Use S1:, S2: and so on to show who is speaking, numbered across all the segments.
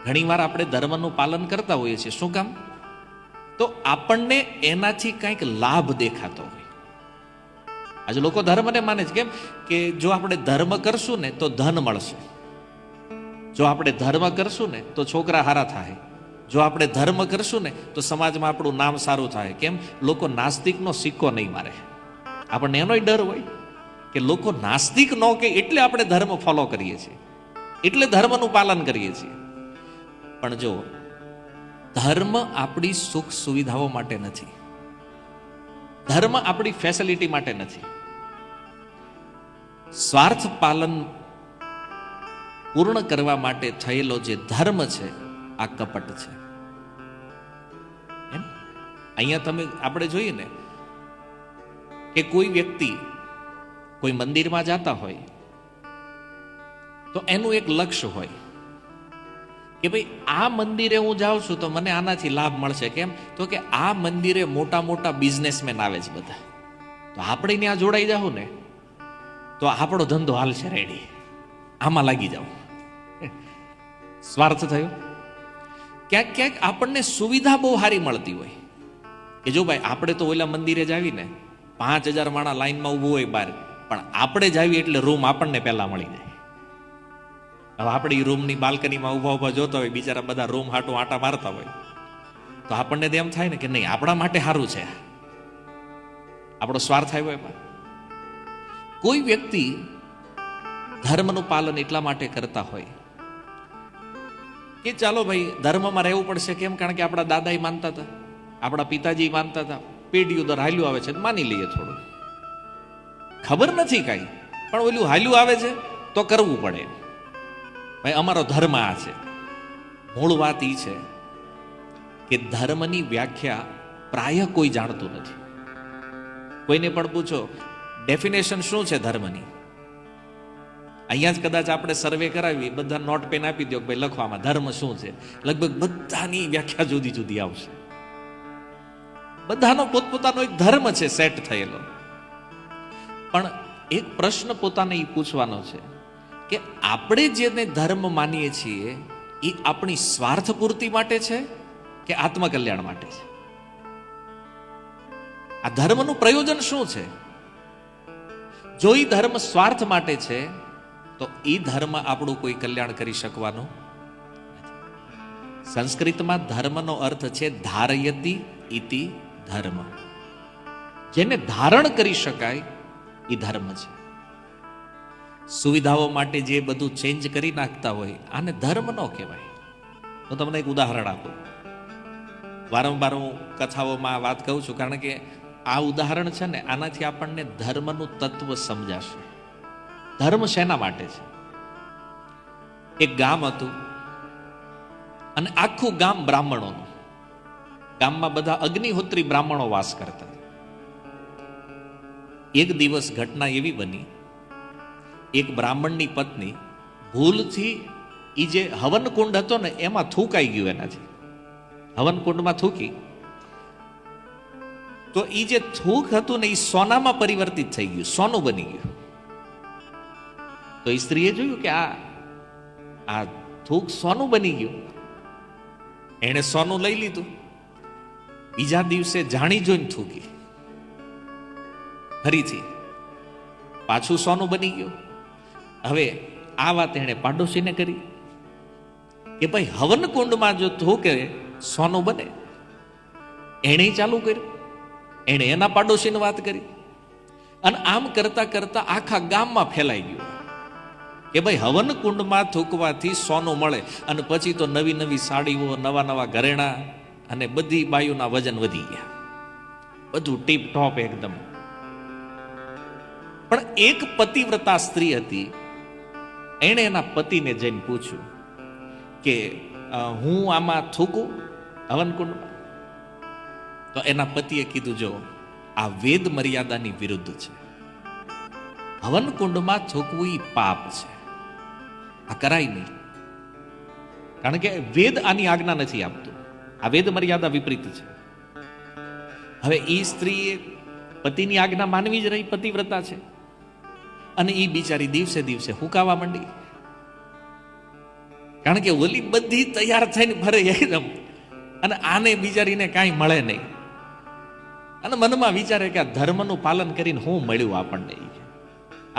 S1: ઘણીવાર આપણે ધર્મનું પાલન કરતા હોઈએ છીએ. શું કામ? તો આપણને એનાથી કંઈક લાભ દેખાતો હોય. આજે લોકો ધર્મને માને છે. કેમ કે જો આપણે ધર્મ કરશું ને તો ધન મળશે, જો આપણે ધર્મ કરશું ને તો છોકરા હારા થાય, જો આપણે ધર્મ કરશું ને તો સમાજમાં આપણું નામ સારું થાય. કેમ? લોકો નાસ્તિકનો સિક્કો નહીં મારે. આપણને એનોય ડર હોય કે લોકો નાસ્તિક ન કે એટલે આપણે ધર્મ ફોલો કરીએ છીએ, એટલે ધર્મનું પાલન કરીએ છીએ. પણ જો ધર્મ આપણી સુખ સુવિધાઓ માટે નથી, ધર્મ આપણી ફેસિલિટી માટે નથી. સ્વાર્થ પાલન પૂર્ણ કરવા માટે થયેલો જે ધર્મ છે આ કપટ છે. અહીંયા તમે આપણે જોઈએ ને કે કોઈ વ્યક્તિ કોઈ મંદિરમાં જતા હોય તો એનું એક લક્ષ્ય હોય કે ભાઈ આ મંદિરે હું જાઉં છું તો મને આનાથી લાભ મળશે. કેમ? તો કે આ મંદિરે મોટા મોટા બિઝનેસમેન આવે છે બધા, તો આપણે ત્યાં જોડાઈ જાવ ને તો આપણો ધંધો હાલશે, રેડી, આમાં લાગી જાવ. સ્વાર્થ થયો. ક્યાંક ક્યાંક આપણને સુવિધા બહુ સારી મળતી હોય કે જો ભાઈ આપણે તો ઓલા મંદિરે જ આવીને 5000 માણા લાઈનમાં ઊભું હોય બહાર, પણ આપણે જ આવી એટલે રૂમ આપણને પહેલા મળી જાય. હવે આપણી રૂમની બાલ્કનીમાં ઊભા ઊભા જોતા હોય, બિચારા બધા રૂમ હાટું આટા મારતા હોય, તો આપણને તો એમ થાય ને કે નહીં, આપણા માટે સારું છે. આપણો સ્વાર્થ આવ્યો એમાં. કોઈ વ્યક્તિ ધર્મનું પાલન એટલા માટે કરતા હોય કે ચાલો ભાઈ ધર્મમાં રહેવું પડશે. કેમ? કારણ કે આપણા દાદાએ માનતા હતા, આપણા પિતાજી માનતા હતા, પેઢીઓ દર હાલ્યું આવે છે, માની લઈએ. થોડું ખબર નથી કાંઈ, પણ ઓલું હાલ્યું આવે છે તો કરવું પડે. ભાઈ અમારો ધર્મ આ છે. મૂળ વાત એ છે કે ધર્મની વ્યાખ્યા પ્રાય કોઈ જાણતું નથી. કોઈને પણ પૂછો ડેફિનેશન શું છે ધર્મની, અહીંયા જ કદાચ આપણે સર્વે કરાવી, બધા નોટ પેન આપી દો ભાઈ લખવામાં ધર્મ શું છે, લગભગ બધાની વ્યાખ્યા જુદી જુદી આવશે. બધાનો પોતપોતાનો એક ધર્મ છે સેટ થયેલો. પણ એક પ્રશ્ન પોતાને એ પૂછવાનો છે કે આપણે જેને ધર્મ માનીએ છીએ એ આપણી સ્વાર્થ પૂર્તિ માટે છે કે આત્મકલ્યાણ માટે છે? આ ધર્મનું પ્રયોજન શું છે? જો એ ધર્મ સ્વાર્થ માટે છે તો એ ધર્મ આપણું કોઈ કલ્યાણ કરી શકવાનું નથી. સંસ્કૃતમાં ધર્મનો અર્થ છે ધારયતિ ઇતિ ધર્મ. જેને ધારણ કરી શકાય એ ધર્મ છે. સુવિધાઓ માટે જે બધું ચેન્જ કરી નાખતા હોય આને ધર્મ ન કહેવાય. હું તમને એક ઉદાહરણ આપું. વારંવાર હું કથાઓમાં વાત કહું છું, કારણ કે આ ઉદાહરણ છે ને આનાથી આપણને ધર્મનું તત્વ સમજાશે. ધર્મ શેના માટે છે? એક ગામ હતું અને આખું ગામ બ્રાહ્મણોનું. ગામમાં બધા અગ્નિહોત્રી બ્રાહ્મણો વાસ કરતા. એક દિવસ ઘટના એવી બની, એક બ્રાહ્મણની પત્ની ભૂલથી એ જે હવનકુંડ હતો ને એમાં થૂકાઈ ગયું. એનાથી હવનકુંડમાં થૂકી તો એ જે થૂક હતું ને એ સોનામાં પરિવર્તિત થઈ ગયું, સોનું બની ગયું. તો એ સ્ત્રીએ જોયું કે આ થૂક સોનું બની ગયું. એણે સોનું લઈ લીધું. બીજા દિવસે જાણી જોઈને થૂકી, ફરીથી પાછું સોનું બની ગયું. હવે આ વાત એણે પાડોશીને કરી કે ભાઈ હવનકુંડમાં જો થૂકે સોનું બને. એણે ચાલુ કર્યું. એણે એના પાડોશીને વાત કરી અને આમ કરતા કરતા આખા ગામમાં ફેલાઈ ગયું કે ભાઈ હવનકુંડમાં થૂકવાથી સોનું મળે. અને પછી તો નવી નવી સાડીઓ, નવા નવા ઘરેણા અને બધી બાયુના વજન વધી ગયા. બધું ટીપ ટોપ એકદમ. પણ એક પતિવ્રતા સ્ત્રી હતી. એણે એના પતિને જઈને પૂછ્યું કે હું આમાં થૂકું હવનકુંડમાં? તો એના પતિએ કીધું જો આ વેદ મર્યાદાની વિરુદ્ધ છે. હવનકુંડમાં થૂકવું એ પાપ છે, આ કરાય નહીં. કારણ કે વેદ આની આજ્ઞા નથી આપતું. આ વેદ મર્યાદા વિપરીત છે. હવે એ સ્ત્રીએ પતિની આજ્ઞા માનવી જ રહી, પતિવ્રતા છે. અને એ બિચારી દિવસે દિવસે હુકાવા માંડી. કારણ કે ઓલી બધી તૈયાર થઈને ફરે એકદમ, અને આને બિચારીને કાંઈ મળે નહીં. અને મનમાં વિચારે કે આ ધર્મનું પાલન કરીને શું મળ્યું આપણને?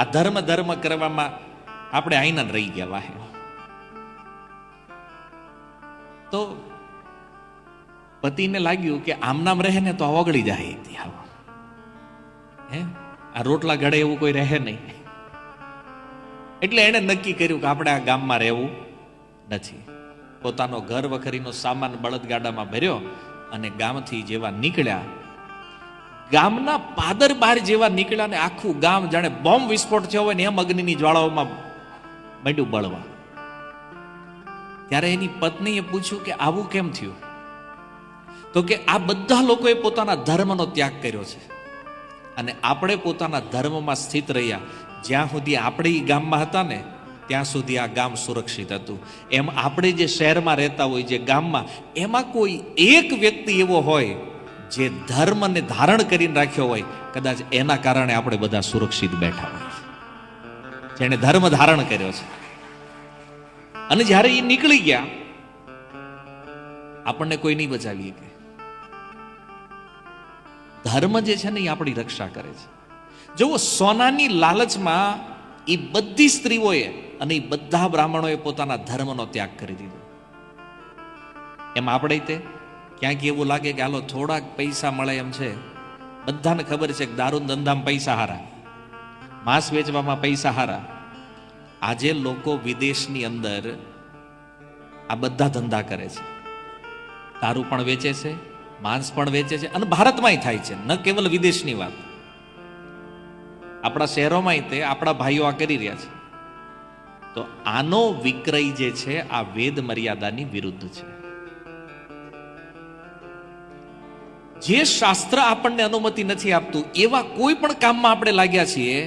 S1: આ ધર્મ કરવામાં આપણે આઈના રહી ગયા વાહે. તો પતિને લાગ્યું કે આમ નામ રહે ને તો ઓગળી જાય, હે આ રોટલા ઘડે એવું કોઈ રહે નહીં. એટલે એણે નક્કી કર્યું કે આપણે આ ગામમાં રહેવું નથી. પોતાનો ઘર વખરીનો સામાન બળદગાડામાં ભર્યો અને ગામથી જેવા નીકળ્યા, ગામના પાદર બાર જેવા નીકળ્યા ને આખું ગામ જાણે બોમ્બ વિસ્ફોટ થયો હોય ને એમ અગ્નિની જ્વાળાઓમાં માંડ્યું બળવા. ત્યારે એની પત્નીએ પૂછ્યું કે આવું કેમ થયું? તો કે આ બધા લોકોએ પોતાના ધર્મનો ત્યાગ કર્યો છે અને આપણે પોતાના ધર્મમાં સ્થિત રહ્યા. જ્યાં સુધી આપણે એ ગામમાં હતા ને ત્યાં સુધી આ ગામ સુરક્ષિત હતું. એમ આપણે જે શહેરમાં રહેતા હોય, જે ગામમાં, એમાં કોઈ એક વ્યક્તિ એવો હોય જે ધર્મને ધારણ કરીને રાખ્યો હોય, કદાચ એના કારણે આપણે બધા સુરક્ષિત બેઠા હોય, જેને ધર્મ ધારણ કર્યો છે. અને જ્યારે એ નીકળી ગયા, આપણને કોઈ નહીં બચાવી શકે. ધર્મ જે છે ને એ આપણી રક્ષા કરે છે. જો સોનાની લાલચમાં એ બધી સ્ત્રીઓએ અને એ બધા બ્રાહ્મણોએ પોતાના ધર્મનો ત્યાગ કરી દીધો. એમ આપણે તે ક્યાંક એવું લાગે કે હાલો થોડાક પૈસા મળે એમ છે. બધાને ખબર છે કે દારૂ ધંધામાં પૈસા હારા, માંસ વેચવામાં પૈસા હારા. આજે લોકો વિદેશની અંદર આ બધા ધંધા કરે છે. દારૂ પણ વેચે છે, માંસ પણ વેચે છે, અને ભારતમાંય થાય છે, ન કેવલ વિદેશની વાત. આપણા શહેરોમાંય તે આપણા ભાઈઓ આ કરી રહ્યા છે. તો આનો વિક્રય જે છે આ વેદ મર્યાદાની વિરુદ્ધ છે. જે શાસ્ત્ર આપણને અનુમતિ નથી આપતું એવા કોઈ પણ કામમાં આપણે લાગ્યા છીએ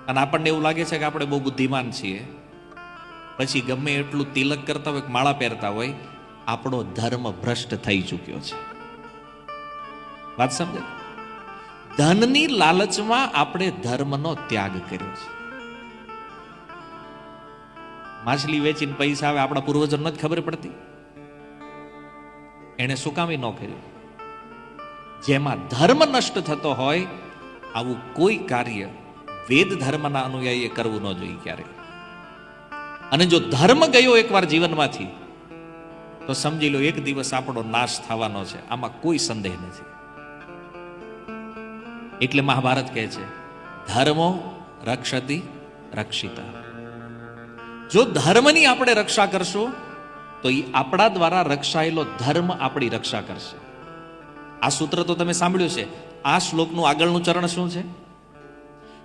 S1: અને આપણને એવું લાગે છે કે આપણે બહુ બુદ્ધિમાન છીએ, પછી ગમે એટલું તિલક કરતા હોય, માળા પહેરતા હોય, આપણો ધર્મ ભ્રષ્ટ થઈ ચૂક્યો છે. વાત સમજે? ધનની લાલચમાં આપણે ધર્મનો ત્યાગ કર્યો છે. માછલી વેચીને પૈસા આવે, આપણા પૂર્વજોને નથી ખબર પડતી એને શું કામ ન કર્યું? જેમાં ધર્મ નષ્ટ થતો હોય આવું કોઈ કાર્ય વેદ ધર્મના અનુયાયીએ કરવું ન જોઈએ ક્યારે. અને જો ધર્મ ગયો એકવાર જીવનમાંથી તો સમજી લો એક દિવસ આપણો નાશ થવાનો છે, આમાં કોઈ સંદેહ નથી. એટલે મહાભારત કહે છે ધર્મો રક્ષતિ રક્ષિતા. જો ધર્મની આપણે રક્ષા કરશું તો એ આપણા દ્વારા રક્ષાયેલો ધર્મ આપણી રક્ષા કરશે. આ સૂત્ર તો તમે સાંભળ્યું છે. આ શ્લોકનું આગળનું ચરણ શું છે?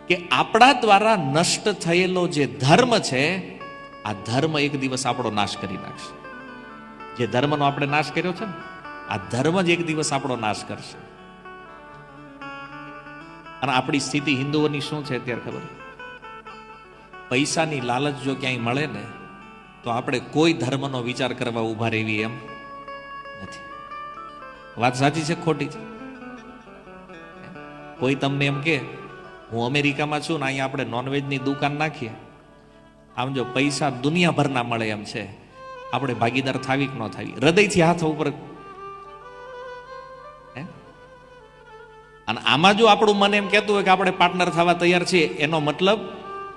S1: કે આપણા દ્વારા નષ્ટ થયેલો જે ધર્મ છે આ ધર્મ એક દિવસ આપણો નાશ કરી નાખશે. જે ધર્મનો આપણે નાશ કર્યો છે ને આ ધર્મ જ એક દિવસ આપણો નાશ કરશે. અને આપણી સ્થિતિ હિન્દુઓની શું છે અત્યારે ખબર? પૈસાની લાલચ જો ક્યાંય મળે ને તો આપણે કોઈ ધર્મનો વિચાર કરવા ઉભા રહેવી એમ નથી. વાત સાચી છે ખોટી છે? કોઈ તમને એમ કે હું અમેરિકામાં છું ને અહીંયા આપણે નોનવેજની દુકાન નાખીએ, આમ જો પૈસા દુનિયાભરના મળે એમ છે, આપણે ભાગીદાર થાવી કે ન થાવી? હૃદયથી હાથ ઉપર. અને આમાં જો આપણું મન એમ કહેતું હોય કે આપણે પાર્ટનર થવા તૈયાર છીએ, એનો મતલબ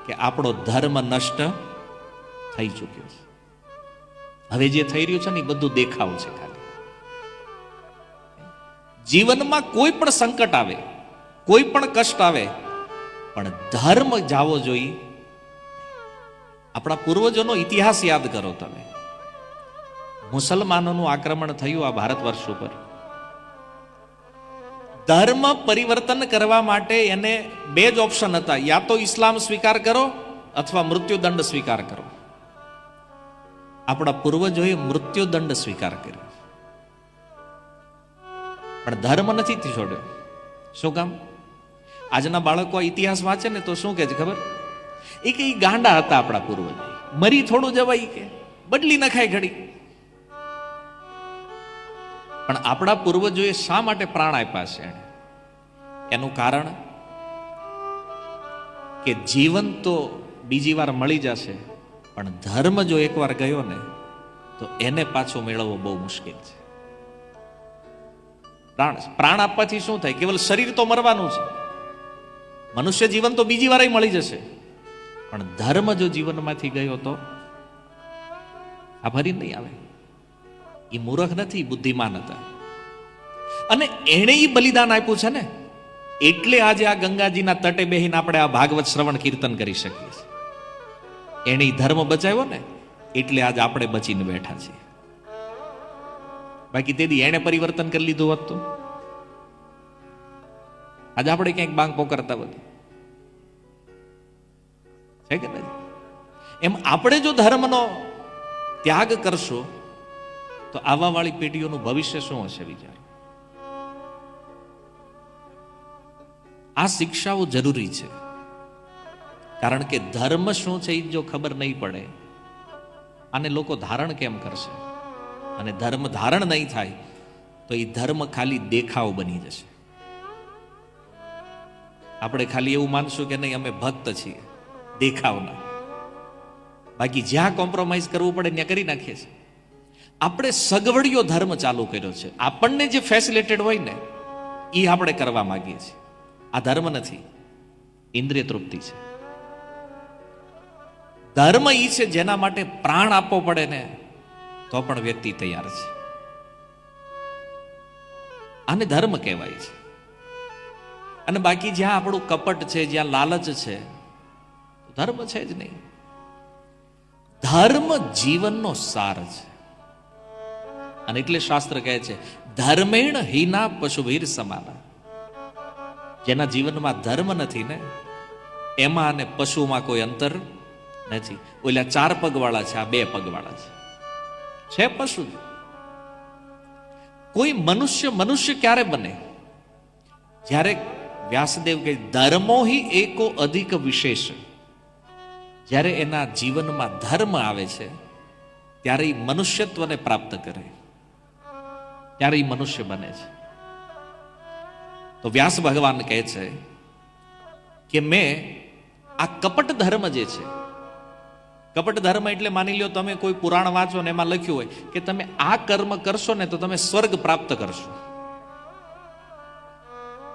S1: કે આપણો ધર્મ નષ્ટ થઈ ચૂક્યો છે. હવે જે થઈ રહ્યું છે ને એ બધું દેખાવ છે ખાલી. જીવનમાં કોઈ પણ સંકટ આવે, કોઈ પણ કષ્ટ આવે, પણ ધર્મ જાવો જોઈએ. આપણા પૂર્વજોનો ઇતિહાસ યાદ કરો તમે. મુસલમાનોનું આક્રમણ થયું આ ભારત વર્ષ ઉપર. ધર્મ પરિવર્તન કરવા માટે એને બે જ ઓપ્શન હતા, યા તો ઇસ્લામ સ્વીકાર કરો અથવા મૃત્યુદંડ સ્વીકાર કરો. આપણા પૂર્વજોએ મૃત્યુદંડ સ્વીકાર કર્યો, પણ ધર્મ નથી છોડ્યો. શું કામ? આજના બાળકો ઇતિહાસ વાંચે ને તો શું કે છે ખબર? એ કે ગાંડા હતા આપણા પૂર્વજ, મરી થોડું જવાય કે બદલી નખાય ઘડી. પણ આપણા પૂર્વજોએ શા માટે પ્રાણ આપ્યા છે? એનું કારણ કે જીવન તો બીજી વાર મળી જશે, પણ ધર્મ જો એકવાર ગયો ને તો એને પાછો મેળવવો બહુ મુશ્કેલ છે. પ્રાણ આપવાથી શું થાય? કેવલ શરીર તો મરવાનું છે. મનુષ્ય જીવન તો બીજી વાર મળી જશે, પણ ધર્મ જો જીવનમાંથી ગયો તો આ ફરી નહીં આવે. એ મૂર્ખ નથી, બુદ્ધિમાન હતા. અને એણે એ બલિદાન આપ્યું છે ને, એટલે આજે આ ગંગાજીના તટે બેહીને આપણે આ ભાગવત શ્રવણ કીર્તન કરી શકીએ છીએ. એણે ધર્મ બચાવ્યો ને, એટલે આજે આપણે બચીને બેઠા છીએ. બાકી તેથી એણે પરિવર્તન કરી લીધું હોત તો આજે આપણે ક્યાંક બાંગ પોકરતા બધું છે કે નહીં? એમ આપણે જો ધર્મનો ત્યાગ કરશો તો આવા વાળી પેઢીઓનું ભવિષ્ય શું હશે વિચારો. આ શિક્ષાઓ જરૂરી છે, કારણ કે ધર્મ શું છે એ જો ખબર નહીં પડે, આને લોકો ધારણ કેમ કરશે? અને ધર્મ ધારણ નહીં થાય તો એ ધર્મ ખાલી દેખાવ બની જશે. આપણે ખાલી એવું માનશું કે નહીં અમે ભક્ત છીએ દેખાવના, બાકી જ્યાં કોમ્પ્રોમાઇઝ કરવું પડે ત્યાં કરી નાખીએ છીએ. આપણે સગવડિયો ધર્મ ચાલુ કર્યો છે. આપણને જે ફેસિલિટેડ હોય ને એ આપણે કરવા માંગીએ છીએ. આ ધર્મ નથી, ઇન્દ્રિય તૃપ્તિ છે. ધર્મ એ છે જેના માટે પ્રાણ આપવો પડે ને તો પણ વ્યક્તિ તૈયાર છે. આને ધર્મ કહેવાય છે. અને બાકી જ્યાં આપણું કપટ છે, જ્યાં લાલચ છે, ધર્મ છે જ નહીં. ધર્મ જીવનનો સાર છે. અને એટલે શાસ્ત્ર કહે છે ધર્મેણ હીના પશુવીર સમાના. જેના જીવનમાં ધર્મ નથી ને એમાં અને પશુમાં કોઈ અંતર નથી. ઓલા 4 પગવાળા છે, આ 2 પગવાળા છે પશુ. કોઈ મનુષ્ય ક્યારે બને? જ્યારે વ્યાસદેવ કહે ધર્મો હિ એકો અધિક વિશેષ. જ્યારે એના જીવનમાં ધર્મ આવે છે ત્યારે એ મનુષ્યત્વને પ્રાપ્ત કરે, ત્યારે એ મનુષ્ય બને છે. તો વ્યાસ ભગવાન કહે છે કે મેં આ કપટ ધર્મ જે છે, કપટ ધર્મ એટલે માની લ્યો તમે કોઈ પુરાણ વાંચો ને એમાં લખ્યું હોય કે તમે આ કર્મ કરશો ને તો તમે સ્વર્ગ પ્રાપ્ત કરશો,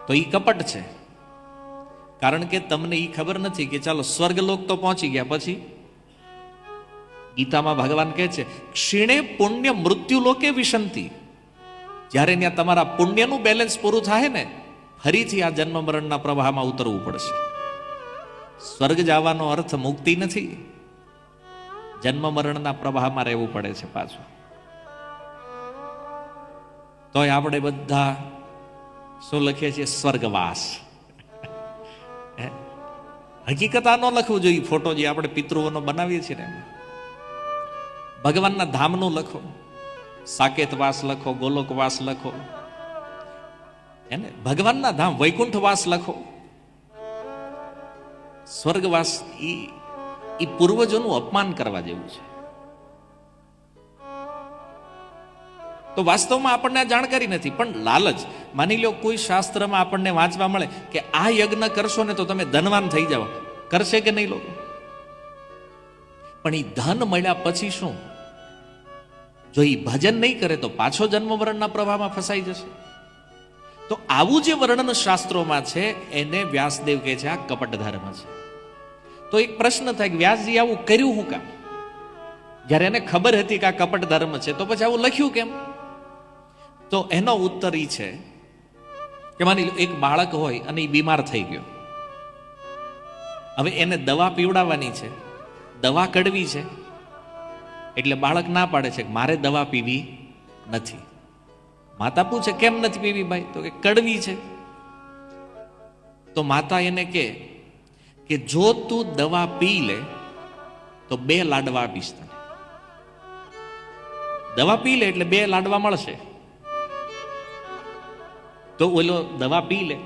S1: તો એ કપટ છે. કારણ કે તમને એ ખબર નથી કે ચાલો સ્વર્ગલોક તો પહોંચી ગયા, પછી ગીતામાં ભગવાન કહે છે ક્ષીણે પુણ્ય મૃત્યુ લોકે વિશંતિ. જ્યારે ત્યાં તમારા પુણ્યનું બેલેન્સ પૂરું થાય ને ફરીથી આ જન્મ મરણના પ્રવાહમાં ઉતરવું પડશે. સ્વર્ગ જવાનો અર્થ મુક્તિ નથી, જન્મ મરણના પ્રવાહમાં રહેવું પડે છે પાછું. તોય આપણે બધા શું લખીએ છીએ? સ્વર્ગવાસ. હકીકત આ ન લખવું જોઈએ. ફોટો જે આપણે પિતૃઓનો બનાવીએ છીએ ને ભગવાનના ધામનું લખો, સાકેતવાસ લખો, ગોલોકવાસ લખો, એને ભગવાનના ધામ વૈકુંઠવાસ લખો. સ્વર્ગવાસ એ પૂર્વજોનું અપમાન કરવા જેવું છે. તો વાસ્તવમાં આપણને આ જાણકારી નથી, પણ લાલચ. માની લો કોઈ શાસ્ત્રમાં આપણને વાંચવા મળે કે આ યજ્ઞ કરશો ને તો તમે ધનવાન થઈ જાવ, કરશે કે નહીં લોકો? પણ એ ધન મળ્યા પછી શું? જો એ ભજન નહીં કરે તો પાછો જન્મ મરણના પ્રવાહમાં ફસાઈ જશે. તો આવું જે વર્ણન શાસ્ત્રોમાં છે એને વ્યાસદેવ કહે છે આ કપટ ધર્મ છે. તો એક પ્રશ્ન થાય કે વ્યાસજી આવું કર્યું હું કામ? જ્યારે એને ખબર હતી કે આ કપટ ધર્મ છે તો પછી આવું લખ્યું કેમ? તો એનો ઉત્તર એ છે કે માની લો એક બાળક હોય અને એ બીમાર થઈ ગયો. હવે એને દવા પીવડાવવાની છે, દવા કડવી છે, એટલે બાળક ના પાડે છે કે મારે દવા પીવી નથી. માતા પૂછે કેમ નથી પીવી ભાઈ? તો કે કડવી છે. તો માતા એને કે જો તું દવા પી લે તો 2 લાડવા આપીશ તને. દવા પી લે એટલે 2 લાડવા મળશે. તો ઓલો દવા પી લે,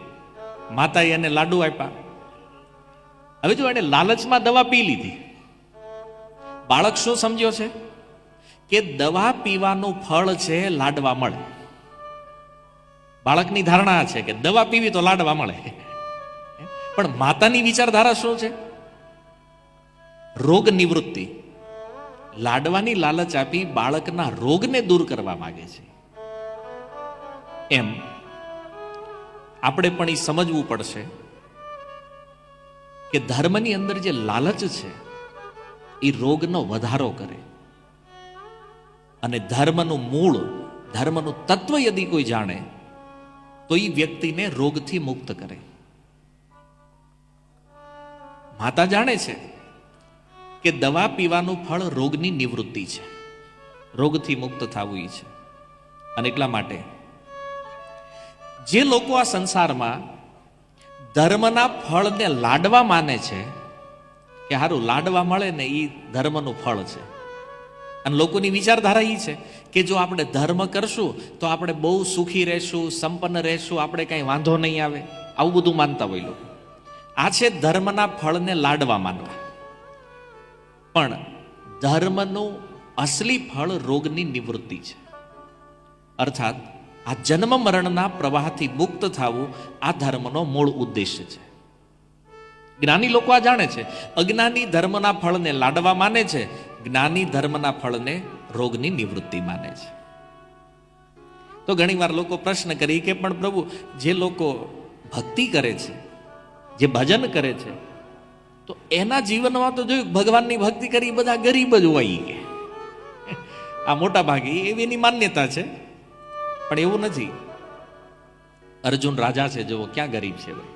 S1: માતાએ એને લાડુ આપ્યા. હવે જો એને લાલચમાં દવા પી લીધી, બાળક શું સમજ્યો છે કે દવા પીવાનું ફળ છે લાડવા મળે. બાળકની ધારણા છે કે દવા પીવી તો લાડવા મળે. પણ માતાની વિચારધારા શું છે? રોગ નિવૃત્તિ. લાડવાની લાલચ આપી બાળકના રોગને દૂર કરવા માંગે છે. એમ આપણે પણ એ સમજવું પડશે કે ધર્મની અંદર જે લાલચ છે એ રોગનો વધારો કરે, અને ધર્મનું મૂળ, ધર્મનું તત્વ યદિ કોઈ જાણે તો એ વ્યક્તિને રોગથી મુક્ત કરે. માતા જાણે છે કે દવા પીવાનું ફળ રોગની નિવૃત્તિ છે, રોગથી મુક્ત થવું એ છે. અને એટલા માટે જે લોકો આ સંસારમાં ધર્મના ફળને લાડવા માને છે કે હારું લાડવા મળે ને એ ધર્મનું ફળ છે, અને લોકોની વિચારધારા એ છે કે જો આપણે ધર્મ કરશું તો આપણે બહુ સુખી રહેશું, સંપન્ન રહેશું, આપણે કંઈ વાંધો નહીં આવે, આવું બધું માનતા હોય લોકો. આ છે ધર્મના ફળને લાડવા માનવા. પણ ધર્મનું અસલી ફળ રોગની નિવૃત્તિ છે. અર્થાત આ જન્મ મરણના પ્રવાહથી મુક્ત થવું આ ધર્મનો મૂળ ઉદ્દેશ્ય છે. જ્ઞાની લોકો આ જાણે છે. અજ્ઞાની ધર્મના ફળને લાડવા માને છે, જ્ઞાની ધર્મના ફળને રોગની નિવૃત્તિ માને છે. તો ઘણીવાર લોકો પ્રશ્ન કરી કે પણ પ્રભુ, જે લોકો ભક્તિ કરે છે, જે ભજન કરે છે, તો એના જીવનમાં તો જોયું ભગવાનની ભક્તિ કરી બધા ગરીબ જ હોય કે આ મોટા ભાગે એવી માન્યતા છે. પણ એવું નથી. અર્જુન રાજા છે, જુઓ ક્યાં ગરીબ છે ભાઈ.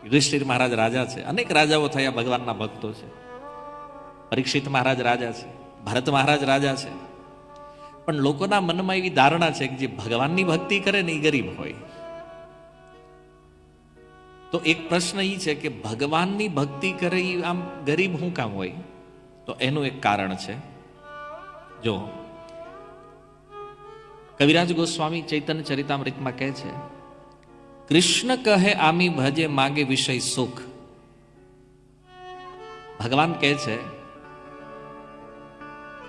S1: યુધિષ્ઠિર મહારાજ રાજા છે, અનેક રાજાઓ થયા ભગવાનના ભક્તો છે. પરીક્ષિત મહારાજ રાજા છે, ભરત મહારાજ રાજા છે. પણ લોકોના મનમાં એવી ધારણા છે કે જે ભગવાનની ભક્તિ કરે ને એ ગરીબ હોય. તો એક પ્રશ્ન એ છે કે ભગવાનની ભક્તિ કરે એ આમ ગરીબ શું કામ હોય? તો એનું એક કારણ છે. જો કવિરાજ ગોસ્વામી ચૈતન્ય ચરિતામૃતમાં કહે છે, કૃષ્ણ કહે આમી ભજે માગે વિષય સુખ. ભગવાન કહે છે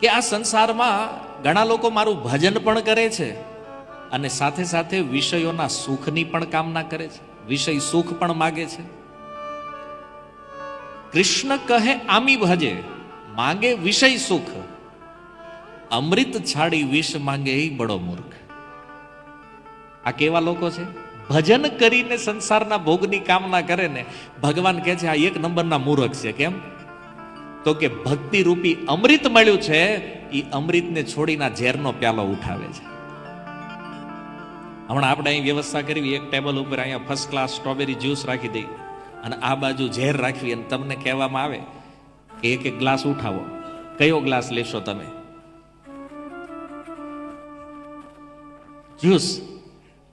S1: કે આ સંસારમાં ઘણા લોકો મારું ભજન પણ કરે છે અને સાથે સાથે વિષયોના સુખની પણ કામના કરે છે, વિષય સુખ પણ માગે છે. કૃષ્ણ કહે આમી ભજે માગે વિષય સુખ, અમૃત છાડી વિષ માંગે એ બડો મૂર્ખ. આ કેવા લોકો છે? ભજન કરીને સંસારના ભોગની કામના કરે ને ભગવાન કહે છે આ એક નંબરના મૂર્ખ છે. કેમ? તો કે ભક્તિ રૂપી અમૃત મળ્યું છે, એ અમૃતને છોડીને ઝેરનો પ્યાલો ઉઠાવે છે. હમણાં આપણે અહીં વ્યવસ્થા કરવી, એક ટેબલ ઉપર અહીંયા ફર્સ્ટ ક્લાસ સ્ટ્રોબેરી જ્યુસ રાખી દઈ અને આ બાજુ ઝેર રાખવી, અને તમને કહેવામાં આવે કે એક એક ગ્લાસ ઉઠાવો. કયો ગ્લાસ લેશો તમે? જ્યુસ.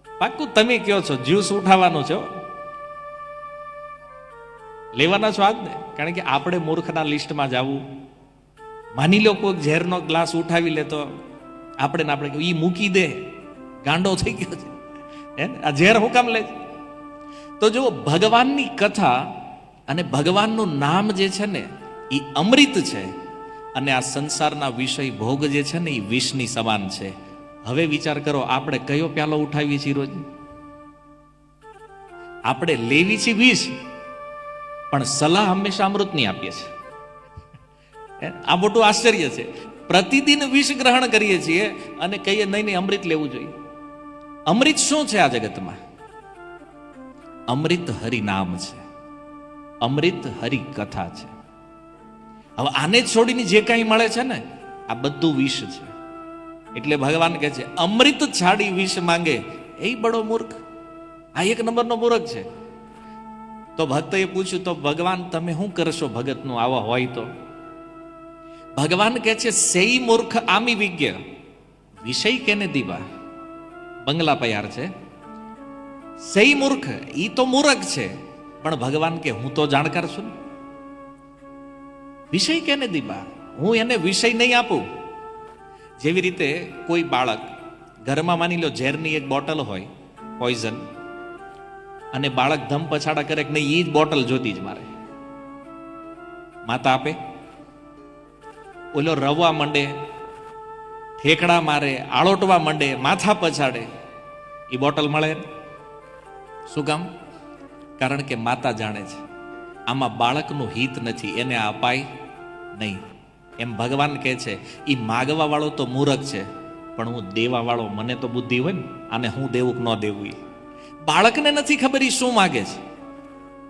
S1: પાક્કું તમે કયો છો જ્યુસ ઉઠાવવાનું છે, લેવાના છો આજ ને? કારણ કે આપણે મૂર્ખના લિસ્ટમાં જવું. માની લો કોઈ ઝેરનો ગ્લાસ ઉઠાવી લે તો આપણે ઈ મૂકી દે, ગાંડો થઈ ગયો છે, આ ઝેર હું કામ લે? તો જો ભગવાનની કથા અને ભગવાનનું નામ જે છે ને એ અમૃત છે, અને આ સંસારના વિષય ભોગ જે છે ને એ વિષની સમાન છે. હવે વિચાર કરો, આપણે કયો પ્યાલો ઉઠાવીએ છીએ રોજ? આપણે લેવી છીએ વિષ, પણ સલાહ હંમેશા અમૃતની આપીએ છીએ. આ મોટું આશ્ચર્ય છે. પ્રતિદિન વિષ ગ્રહણ કરીએ છીએ અને કહીએ નહીં નહીં અમૃત લેવું જોઈએ. અમૃત શું છે આ જગતમાં? અમૃત હરિનામ છે, અમૃત હરિ કથા છે. હવે આને છોડીને જે કંઈ મળે છે ને આ બધું વિષ છે. એટલે ભગવાન કહે છે અમૃત છાડી વિષ માંગે એ બડો મૂર્ખ. આ એક નંબરનો મૂર્ખ છે. તો ભક્તએ પૂછ્યું, તો ભગવાન તમે શું કરશો ભગતનું આવા હોય તો? ભગવાન કહે છે સેઈ મૂર્ખ આમી વિજ્ઞ વિષય કેને દીવા. બંગલા પયાર છે. સેઈ મૂર્ખ, ઈ તો મૂર્ખ છે, પણ ભગવાન કે હું તો જાણકાર છું ને. વિષય કેને દીવા, હું એને વિષય નહીં આપું. જેવી રીતે કોઈ બાળક ઘરમાં માની લો ઝેરની એક બોટલ હોય, પોઈઝન, અને બાળક ધમ પછાડા કરે કે નહીં એ જ બોટલ જોતી જ મારે, માતા આપે? ઓલો રવવા માંડે, ઠેકડા મારે, આળોટવા માંડે, માથા પછાડે, એ બોટલ મળે? શું કામ? કારણ કે માતા જાણે છે આમાં બાળકનું હિત નથી, એને અપાય નહીં. એમ ભગવાન કહે છે એ માગવા વાળો તો મૂરખ છે, પણ હું દેવા વાળો, મને તો બુદ્ધિ હોય ને, આને હું દેવું કે ન દેવું. એ બાળકને નથી ખબર એ શું માગે છે,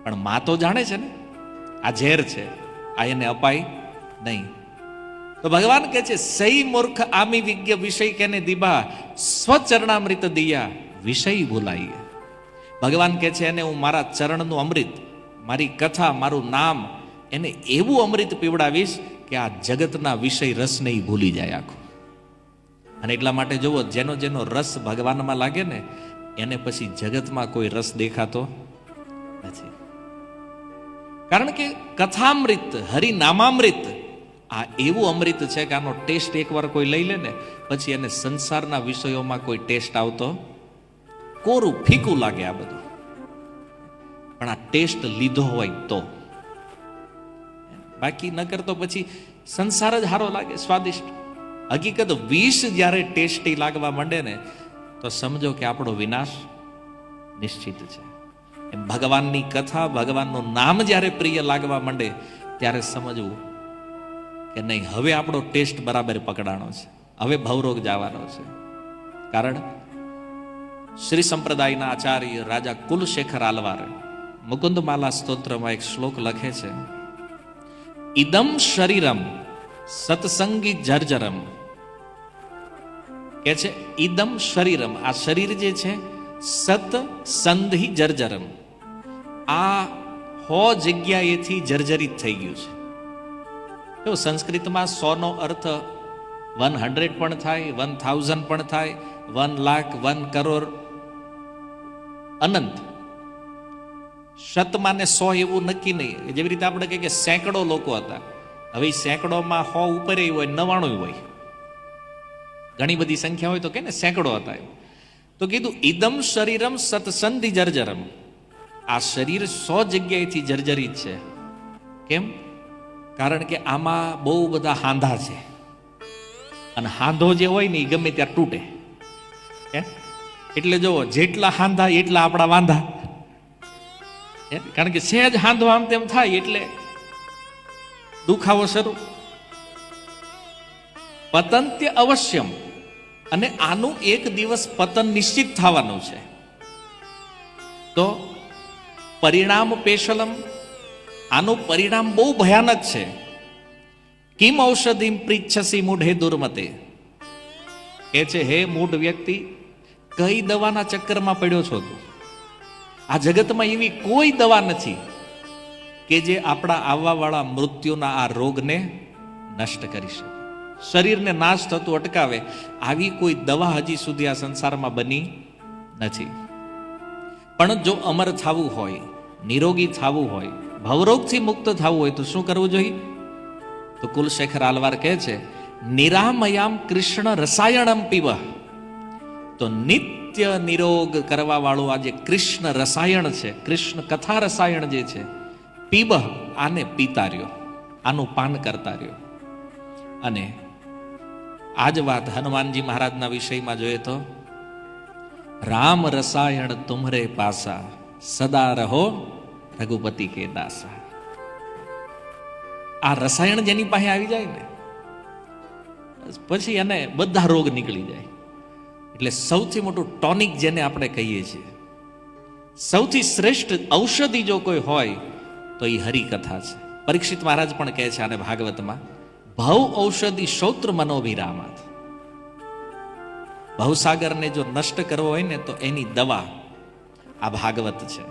S1: પણ માં તો જાણે છે ને આ ઝેર છે, આ એને અપાય નહીં. તો ભગવાન કહે છે સહી મૂર્ખ આમી વિજ્ઞ વિષય કેને દીબા, સ્વચરણામૃત દિયા વિષય ભૂલાઈએ. ભગવાન કહે છે એને હું મારા ચરણનું અમૃત, મારી કથા, મારું નામ, એને એવું અમૃત પીવડાવીશ કે આ જગતના વિષય રસને ઈ ભૂલી જાય આખું. અને એટલા માટે જુઓ, જેનો જેનો રસ ભગવાનમાં લાગે ને એને પછી જગતમાં કોઈ રસ દેખાતો નથી. કારણ કે કથામૃત, હરિનામામૃત આ એવું અમૃત છે કે આનો ટેસ્ટ એકવાર કોઈ લઈ લે ને પછી એને સંસારના વિષયોમાં કોઈ ટેસ્ટ આવતો, કોરું ફીકું લાગે આ બધું. પણ આ ટેસ્ટ લીધો હોય તો, બાકી નકર તો પછી સંસાર જ સારો લાગે, સ્વાદિષ્ટ. હકીકત વિષ જ્યારે ટેસ્ટી લાગવા માંડે ને તો સમજો કે આપણો વિનાશ નિશ્ચિત છે. એમ ભગવાનની કથા, ભગવાનનું નામ જ્યારે પ્રિય લાગવા માંડે ત્યારે સમજવું કે નહીં, હવે આપણો ટેસ્ટ બરાબર પકડાણો છે, હવે ભવરોગ જવાનો છે. કારણ શ્રી સંપ્રદાયના આચાર્ય રાજા કુલશેખર આલવાર મુકુંદમાલા સ્તોત્રમાં એક શ્લોક લખે છે, ઇદમ શરીરમ સત્સંગી જર્જરમ. કે છે ઇદમ શરીરમ, આ શરીર જે છે સત્સંગી જર્જરમ, આ હો જગ્યાએથી જર્જરિત થઈ ગયું છે. તો સંસ્કૃતમાં 100 નો અર્થ 100 પણ થાય, 1000 પણ થાય, 1 લાખ, 1 કરોડ, અનંત. શતમાં ને 100 એવું નક્કી નહીં. જેવી રીતે આપણે કહીએ કે સેંકડો લોકો હતા, હવે સેંકડોમાં 100 ઉપર હોય, 99 હોય, ઘણી બધી સંખ્યા હોય તો કે ને સેંકડો હતા. તો કીધું ઇદમ શરીરમ સત્સંગી જર્જરમ, આ શરીર 100 જગ્યાએથી જર્જરિત છે. કેમ? કારણ કે આમાં બહુ બધા હાંધા છે, અને હાંધો જે હોય ને એ ગમે ત્યાં તૂટે. એટલે જુઓ, જેટલા હાંધા એટલા આપણા વાંધા. કારણ કે સહેજ હાંધો આમ તેમ થાય એટલે દુખાવો શરૂ. પતંત્ય અવશ્યમ, અને આનું એક દિવસ પતન નિશ્ચિત થવાનું છે. તો પરિણામ પેશલમ, આનું પરિણામ બહુ ભયાનક છે. કિમ ઔષધિમ પૃચ્છસી મૂઢે દુર્મતે, કે છે હે મૂઢ વ્યક્તિ, કઈ દવાના ચક્કરમાં પડ્યો છો તું? આ જગતમાં એવી કોઈ દવા નથી કે જે આપણા આવવા વાળા મૃત્યુના આ રોગને નષ્ટ કરી શકે, શરીરને નાશ થતું અટકાવે. આવી કોઈ દવા હજી સુધી આ સંસારમાં બની નથી. પણ જો અમર થવું હોય, નિરોગી થવું હોય, ભવરોગથી મુક્ત થવું હોય તો શું કરવું જોઈએ? તો કુલશેખર આલવાર કહે છે નિરામયામ કૃષ્ણ રસાયણમ પીવ. તો નિત્ય નિરોગ કરવા વાળું આ જે કૃષ્ણ રસાયણ છે, કૃષ્ણ કથા રસાયણ જે છે, પીબ, આને પીતા રહ્યો, આનું પાન કરતા રહ્યો. અને આજ વાત હનુમાનજી મહારાજના વિષયમાં જોઈએ તો રામ રસાયણ તુમ્હરે પાસા, સદા રહો રઘુપતિ કે દાસા. આ રસાયણ જેની પાસે આવી જાય ને પછી એને બધા રોગ નીકળી જાય. એટલે સૌથી મોટું ટોનિક જેને આપણે કહીએ છીએ, સૌથી શ્રેષ્ઠ ઔષધિ જો કોઈ હોય તો એ હરિકથા છે. પરીક્ષિત મહારાજ પણ કહે છે આને ભાગવતમાં, ભવ ઔષધિ શ્રોત્ર મનોભિરામાત. ભવસાગરને જો નષ્ટ કરવો હોય ને તો એની દવા આ ભાગવત છે.